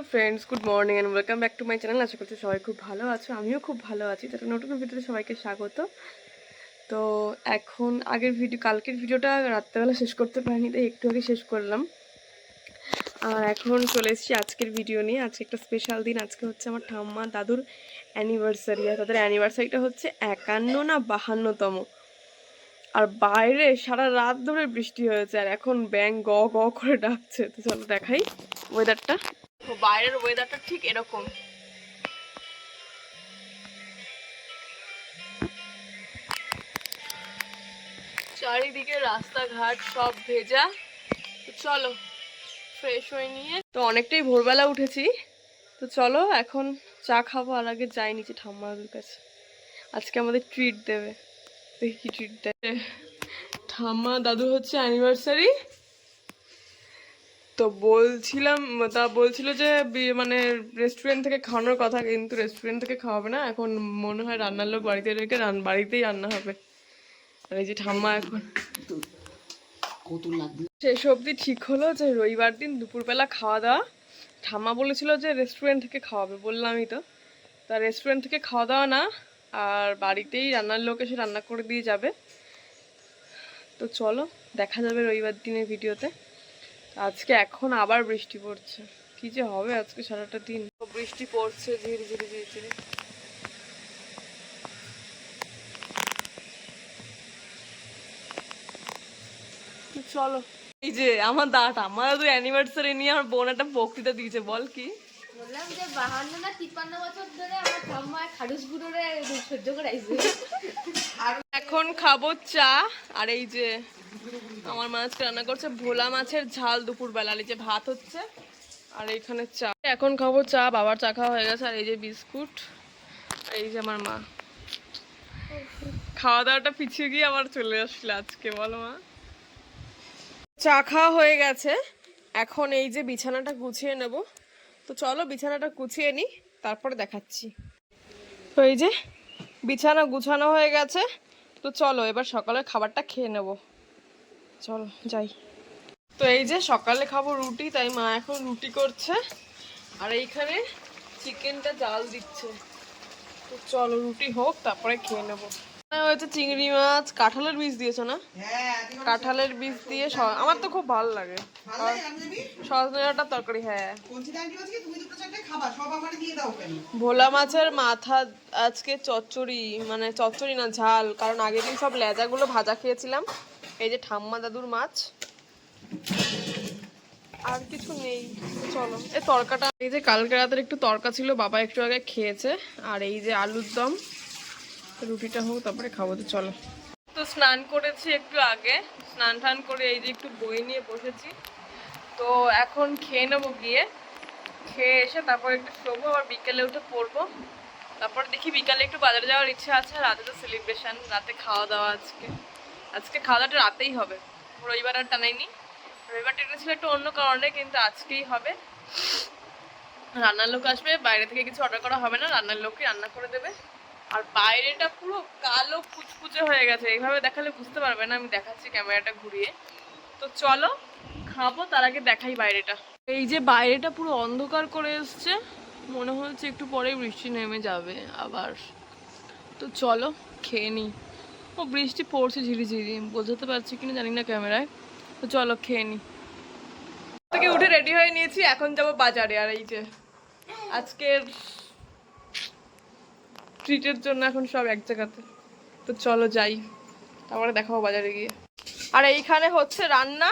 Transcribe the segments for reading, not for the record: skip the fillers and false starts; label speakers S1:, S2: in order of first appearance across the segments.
S1: Friends good morning and welcome back to my channel. आशा करছি সবাই খুব ভালো আছো, আমিও খুব ভালো আছি। তো নতুন ভিডিওতে সবাইকে স্বাগত। তো এখন কালকের ভিডিওটা রাত্রেবেলা শেষ করতে পারিনি, তাই একটু আগে শেষ করলাম। আর এখন চলে এসেছি আজকের ভিডিও নিয়ে। আজকে একটা স্পেশাল দিন। আজকে হচ্ছে আমার ঠাম্মা দাদুর অ্যানিভার্সারি। আর তাদের অ্যানিভার্সারিটা হচ্ছে 51 না 52তম। আর বাইরে সারা রাত ধরে বৃষ্টি হয়েছে, আর এখন ব্যাং গ গ করে ডাকছে। তো চলো দেখাই ওয়েদারটা। তো বাইরের ওয়েদারটা ঠিক এরকম। চারিদিকে রাস্তাঘাট সব ভেজা। তো চলো ফ্রেশ হয়ে নিয়ে, তো অনেকটাই ভোরবেলা উঠেছি। তো চলো এখন চা খাবো, আর আগে যাই নিচে ঠাম্মাদের কাছে। আজকে আমাদের ট্রিট দেবে, দেখি কি ট্রিট দেবে। ঠাম্মা দাদু হচ্ছে অ্যানিভার্সারি। তো বলছিল যে মানে রেস্টুরেন্ট থেকে খাওয়ানোর কথা, কিন্তু রেস্টুরেন্ট থেকে খাওয়াবে না। এখন মনে হয় রান্নার লোক বাড়িতে রেখে বাড়িতেই রান্না হবে। আর এই যে ঠাম্মা এখন শেষ অবধি ঠিক হলো যে রবিবার দিন দুপুরবেলা খাওয়া দাওয়া। ঠাম্মা বলেছিল যে রেস্টুরেন্ট থেকে খাওয়াবে, বললামই তো। তা রেস্টুরেন্ট থেকে খাওয়া দাওয়া না, আর বাড়িতেই রান্নার লোক এসে রান্না করে দিয়ে যাবে। তো চলো দেখা যাবে রবিবার দিনের ভিডিওতে। আজকে এখন আবার বৃষ্টি পড়ছে, কি যে হবে আজকে সারাটা দিন বৃষ্টি পড়ছে ঝিরি ঝিরি ঝিরি ঝিরি। চলো, এই যে আমার দাদু অ্যানিভার্সারি নিয়ে আমার বোন একটা বক্তৃতা দিয়েছে। বল কি?
S2: বললাম যে 52 না 53 বছর ধরে আমার ঠাম্মা খাড়ুস গুড়রে সহ্য করাইছে।
S1: আর এখন খাবো চা। আর এই যে আমার মাছ রান্না করছে ভোলা মাছের ঝাল দুপুরবেলা। আর এই যে ভাত হচ্ছে, আর এইখানে চা। এখন খাবো চা, বাবার চা খাওয়া হয়ে গেছে। আর এই যে বিস্কুট, আর এই যে আমার মা। খাওয়া দাওয়াটা পিছিয়ে গিয়ে আবার চলে আসলে আজকে, বলো মা। চা খাওয়া হয়ে গেছে, এখন এই যে বিছানাটা গুছিয়ে নেব। তো চলো বিছানাটা গুছিয়ে নিই, তারপরে দেখাচ্ছি। তো এই যে বিছানা গুছানো হয়ে গেছে। তো চলো এবার সকালের খাবারটা খেয়ে নেব, চলো যাই। তো এই যে সকালে খাবো রুটি, তাই মা এখন রুটি করছে। আর এইখানে চিকেনটা জাল দিচ্ছে। তো চলো রুটি হোক, তারপরে খেয়ে নেবো। হয়েছে চিংড়ি মাছ, কাঁঠালের বীজ দিয়েছো না? কাঁঠালের বীজ দিয়ে আমার তো খুব ভালো লাগে। সজনে ডাঁটার তরকারি। হ্যাঁ, ভোলা মাছের মাথা আজকে চচ্চড়ি, মানে চচ্চড়ি না ঝাল, কারণ আগের দিন সব লেজাগুলো ভাজা খেয়েছিলাম। এই যে ঠাম্মা দাদুর মাছ, আর কিছু নেই। চলো এই তরকাটা, এই যে কালকে রাতের একটু তরকা ছিল, বাবা একটু আগে খেয়েছে। আর এই যে আলুর দম, রুটিটা হোক তারপরে খাবো। তো চলো। তো স্নান করেছি একটু আগে, স্নান টান করে এই যে একটু বই নিয়ে বসেছি। তো এখন খেয়ে নেবো, গিয়ে খেয়ে এসে তারপর একটু শোবো, আবার বিকেলে উঠে পড়বো। তারপর দেখি বিকালে একটু বাজারে যাওয়ার ইচ্ছা আছে। রাতে তো সেলিব্রেশন, রাতে খাওয়া দাওয়া। আজকে খাওয়া দাওয়াটা রাতেই হবে, রবিবার আর টানাইনি। রবিবার টেনেছিল একটু অন্য কারণে, কিন্তু আজকেই হবে। রান্নার লোক আসবে, বাইরে থেকে কিছু অর্ডার করা হবে না, রান্নার লোকই রান্না করে দেবে। আর বাইরেটা পুরো কালো কুচকুচে হয়ে গেছে, এইভাবে দেখালে বুঝতে পারবে না, আমি দেখাচ্ছি ক্যামেরাটা ঘুরিয়ে। তো চলো খাবো, তার আগে দেখাই বাইরেটা। এই যে বাইরেটা পুরো অন্ধকার করে এসছে, মনে হচ্ছে একটু পরেই বৃষ্টি নেমে যাবে আবার। তো চলো খেয়ে নিই। ও বৃষ্টি পড়ছে ঝিরিঝিরি, বোঝাতে পারছি কিনা জানি না ক্যামেরায়। তো চলো খেয়ে নিই। থেকে উঠে রেডি হয়ে নিয়েছি, এখন যাবো বাজারে। আর এই যে আজকের ট্রিটের জন্য এখন সব এক জায়গাতে। তো চলো যাই, তারপরে দেখাবো বাজারে গিয়ে। আর এইখানে হচ্ছে রান্না।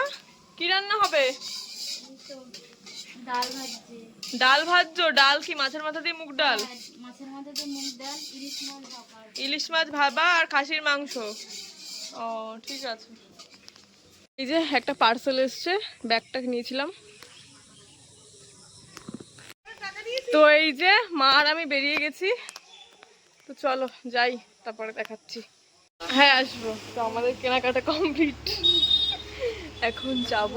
S1: কি রান্না হবে?
S2: ডাল ভাজছে।
S1: ডাল ভাজছো? ডাল কি মাছের মাথা দিয়ে মুগ ডাল?
S2: মাছের মাথা দিয়ে মুগ ডাল,
S1: ইলিশ মাছ ভাবা আর খাসির মাংস। ও ঠিক আছে। এই যে একটা পার্সেল এসছে, ব্যাগটা নিয়েছিলাম। তো এই যে মা আর আমি বেরিয়ে গেছি। তো চলো যাই, তারপরে দেখাচ্ছি। হ্যাঁ আসবো। তো আমাদের কেনাকাটা কমপ্লিট, এখন যাব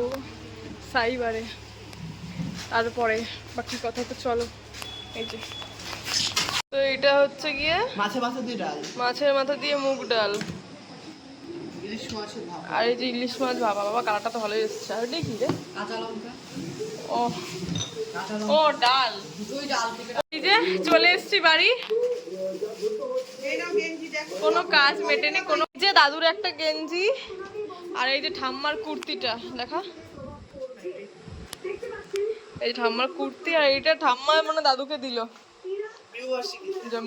S1: সাইবারে, তারপরে বাকি কথা। তো চলো এই যে, তো এটা হচ্ছে গিয়ে
S3: মাছের মাথা দিয়ে ডাল,
S1: মাছের মাথা দিয়ে মুগ ডাল,
S3: ইলিশ মাছের ভাপা,
S1: আর এই যে ইলিশ মাছ ভাপা। বাবা কালারটা তো ভালোই এসছে। আর কি রে,
S3: কাঁচা লঙ্কা,
S1: ও ও ডাল, এই যে চলে এসছি বাড়ি, কোনো কাজ মেটেনি কোনো। যে দাদুর একটা গেঞ্জি আর এই যে ঠাম্মার কুর্তিটা দেখা, এই ঠাম্মার কুর্তি আর এইটা ঠাম্মা মানে দাদুকে দিল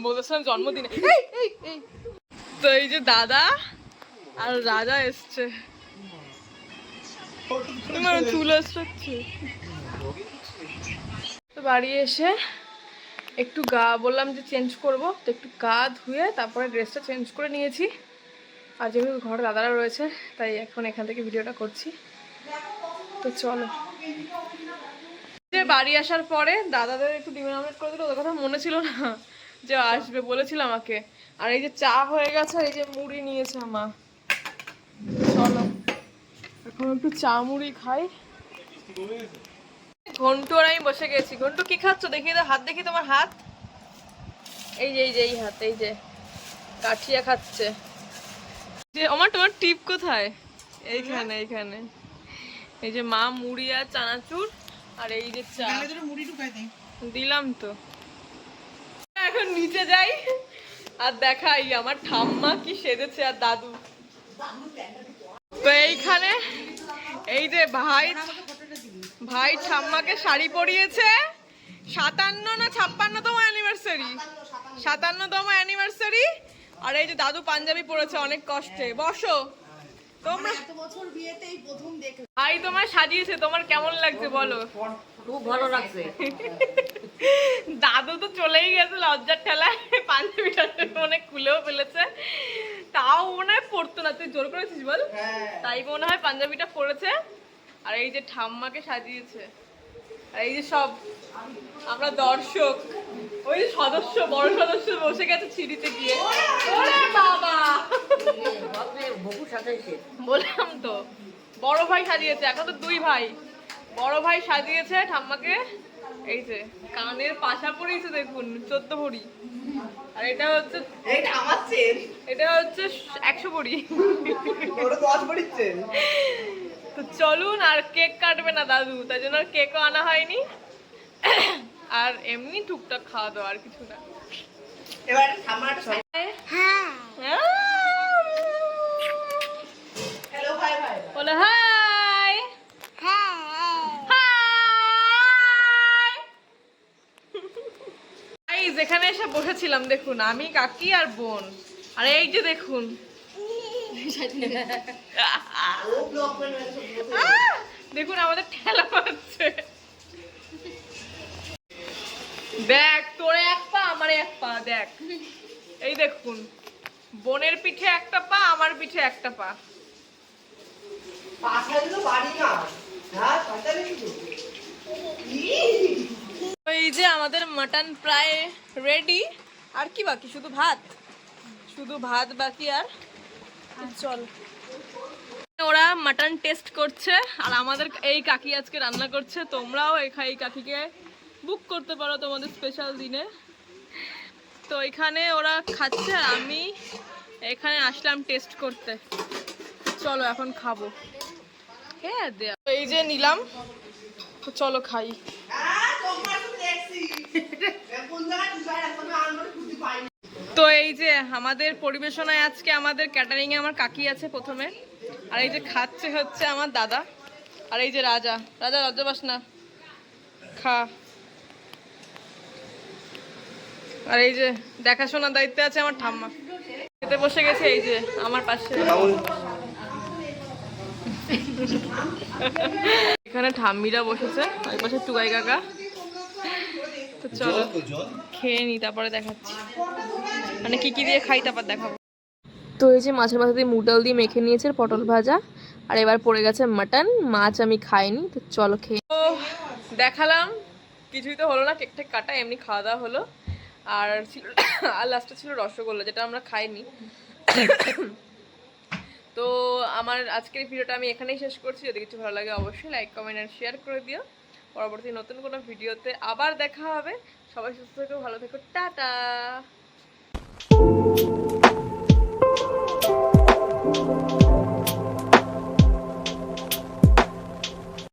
S1: বলেছিলাম জন্মদিনে। তো এই যে দাদা আর রাজা এসছে, চুল আসছে। তো বাড়ি এসে একটু গা বললাম যে চেঞ্জ করব, তো একটু গা ধুয়ে তারপরে ড্রেসটা চেঞ্জ করে নিয়েছি। আর যেহেতু ঘরে দাদারা রয়েছে তাই এখন এখান থেকে ভিডিওটা করছি। তো চলো, যে বাড়ি আসার পরে দাদাদের একটু ডিমের অমলেট করে দিল, ওদের কথা মনে ছিল না যে আসবে, বলেছিল আমাকে। আর এই যে চা হয়ে গেছে, আর এই যে মুড়ি নিয়েছে আমা। চলো এখন একটু চা মুড়ি খাই। ঘন্টু আর আমি বসে গেছি। ঘন্টু কি খাচ্ছ দেখি তো, হাত দেখি তোমার হাত। এই যে এই হাত, এই যে কাঠিয়া খাচ্ছে। যে আমার তোমার টিপ কোথায়? এইখানে এইখানে। এই যে মা মুড়ি আর চানাচুর আর এই যে চা দিলাম। তো এখন নিচে যাই আর দেখাই আমার ঠাম্মা কি সেজেছে আর দাদু। তো এইখানে এই যে ভাই ঠাম্মাকে শাড়ি পরিয়েছে, 57 না 56তম অ্যানিভার্সারি, 57তম অ্যানিভার্সারি। আর এই যে দাদু পাঞ্জাবি পরেছে অনেক কষ্টে। বসো তোমরা, ভাই তোমার সাজিয়েছে, তোমার কেমন লাগছে বলো?
S3: খুব ভালো লাগছে।
S1: দাদু তো চলেই গেছে লজ্জার ঠেলায়, পাঞ্জাবিটা মনে খুলেও ফেলেছে, তাও মনে হয় পড়তো না। তুই জোর করেছিস বল? তাই মনে হয় পাঞ্জাবিটা পরেছে। আর এই যে ঠাম্মাকে সাজিয়েছে, আর এই যে সব আমরা দর্শক, ওই সদস্য বড় সদস্য বসে গেছে সিঁড়িতে গিয়ে। ওরে বাবা, বললাম তো বড় ভাই সাজিয়েছে, এখন তো 2 ভাই। বড় ভাই সাজিয়েছে ঠাম্মাকে, এই যে কানের পাশা পরিয়েছে দেখুন 14 ভরি। আর এটা হচ্ছে এটা হচ্ছে 100 ভরি। তো চলুন, আর কেক কাটবে না দাদু, তাই জন্য আর কেকও আনা হয়নি। আর এমনি টুকটাক খাওয়া দাওয়া, আর কিছু না।
S3: এবার আমার হ্যালো ভাই ভাই
S1: বলো হাই। এই যেখানে এসে বসেছিলাম দেখুন, আমি কাকি আর বোন। আর এই যে দেখুন দেখুন আমাদের ঠেলা মারছে। দেখ তোরে 1 পা আমার 1 পা, দেখ এই দেখুন, বোনের পিঠে 1টা পা, আমার পিঠে 1টা পা। এই যে আমাদের মাটন প্রায় রেডি, আর কি বাকি? শুধু ভাত বাকি। আর চল, ওরা মাটন টেস্ট করছে আর আমাদের এই কাকি আজকে রান্না করছে। তোমরাও এই কাকিকে বুক করতে পারো তোমাদের স্পেশাল দিনে। তো এখানে ওরা খাচ্ছে আর আমি এখানে আসলাম টেস্ট করতে। চলো এখন খাবো। হ্যাঁ এই যে নিলাম, তো চলো খাই। তো এই যে আমাদের পরিবেশনায় আজকে আমাদের ক্যাটারিং এ আমার কাকি আছে প্রথমে, আর এই যে খাচ্ছে হচ্ছে আমার দাদা, আর এই যে রাজা লজ্জা পাস না, খা। আর এই যে দেখাশোনার দায়িত্বে আছে আমার ঠাম্মা, খেতে বসে গেছে এই যে আমার পাশে। এখানে ঠাম্মিরা বসেছে, ওই পাশে টুকাই কাকা। তো চলো খেয়ে নি, তারপরে দেখাচ্ছি মানে কি দিয়ে খাই, তারপর দেখাবো। তো এই যে মাছের মাথা দিয়ে মুগ ডাল দিয়ে মেখে নিয়েছে, পটল ভাজা, আর এবার পড়ে গেছে মাটন। মাছ আমি খাইনি, তো চলো খেয়ে। তো দেখালাম, কিছুই তো হলো না, কেক টেক কাটা, এমনি খাওয়া দাওয়া হলো। আর ছিল আর লাস্টে ছিল রসগোল্লা, যেটা আমরা খাইনি। তো আমার আজকের ভিডিওটা আমি এখানেই শেষ করছি। যদি কিছু ভালো লাগে অবশ্যই লাইক কমেন্ট আর শেয়ার করে দিও। পরবর্তী নতুন কোনো ভিডিওতে আবার দেখা হবে। সবাই সুস্থ থেকো, ভালো থেকো, টাটা।